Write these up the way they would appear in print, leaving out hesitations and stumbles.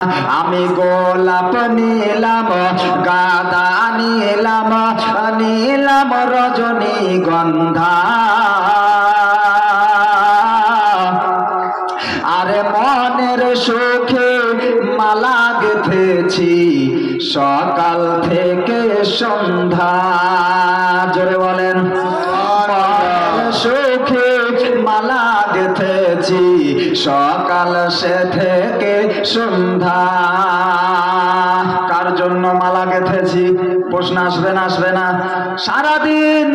আমি গোলাপ নিলাম, গাঁদা নিলাম, নিলাম রজনীগন্ধা। আরে মনের সুখে মালা গেঁথেছি সকাল থেকে সন্ধ্যা। জোরে বলেন। সুখে মালা গেঁথেছি সকাল সে থেকে সন্ধ্যা। কার জন্য মালা গেঁথেছি? প্রশ্ন আসবে না? আসবে না? সারাদিন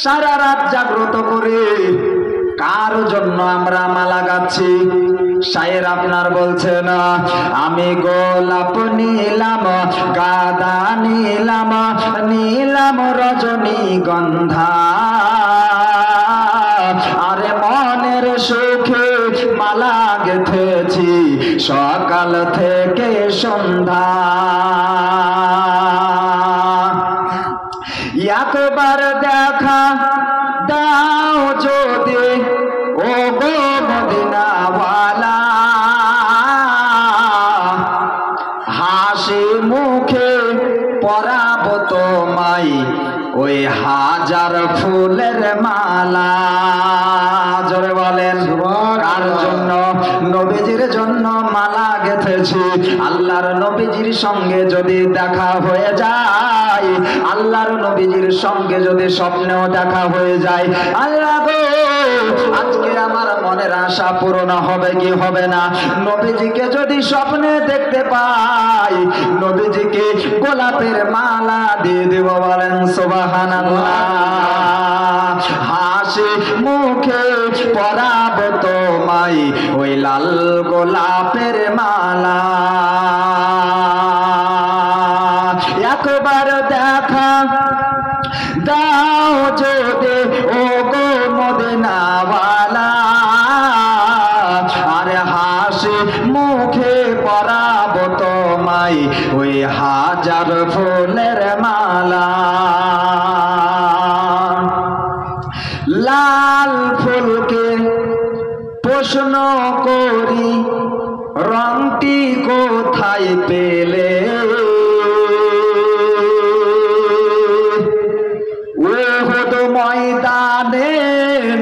সারা রাত জাগ্রত করে কার জন্য আমরা মালা গাচ্ছি? শায়ের আপনার বলছেন, আমি গোলাপ নিলাম, গাঁদা নিলাম, নিলাম রজনীগন্ধা। আরে মনের সুখে মালা গেঁথেছি সকাল থেকে সন্ধ্যা। একবার দেখা দাও যদি ও গো মদিনাওয়ালা, হাসি মুখে পরাব তোমায় ওই হাজার ফুলের মালা। জোরে বলেন। কার জন্য? নবীজির জন্য মালা গেঁথেছি। আল্লাহর নবীজির সঙ্গে যদি দেখা হয়ে যায়, আল্লাহর নবীজির সঙ্গে যদি স্বপ্নেও দেখা হয়ে যায়, আল্লাহ গো আজকে আমার মনের আশা পূরণ হবে কি হবে না? নবীজিকে যদি স্বপ্নে দেখতে পাই, নবীজিকে গোলাপের মালা দিয়ে দেব। বলেন সুবহানাল্লাহ। হাসি মুখে পরাব তোমায় ওই লাল গোলাপের মালা। একবার দেখা দাও যদি ও গো মদিনাওয়ালা, আরে হাসি মুখে পরাব তোমায় ওই হাজার ফুলের মালা। লাল ফুলকে প্রশ্ন করি রংটি কোথায় পেলে? উহুদ ময়দানে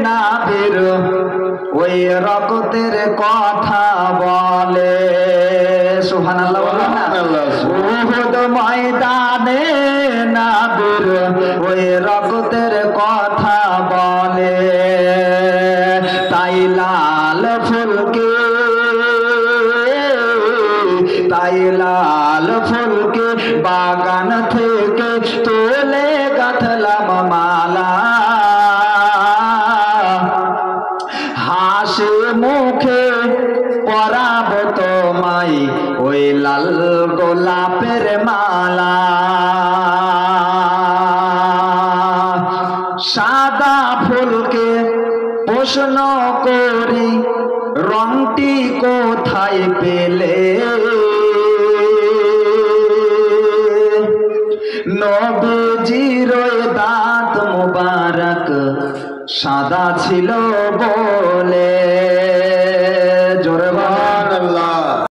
নাবির ওই রক্তের কথা বলে। সুবহানাল্লাহ। উহুদ ময়দানে নাবির ওই রক্তের কথা বলে। তাই লাল ফুলকে, তাই লাল ফুলকে বাগান থেকে তুলে গাঁথলাম মালা। হাসি মুখে পরাব তোমায় ওই লাল গোলাপের মালা। সাদা ফুলকে প্রশ্ন করি রংটি কোথায় পেলে? নবীজির দাঁত মুবারক সাদা ছিল বলে। জোরে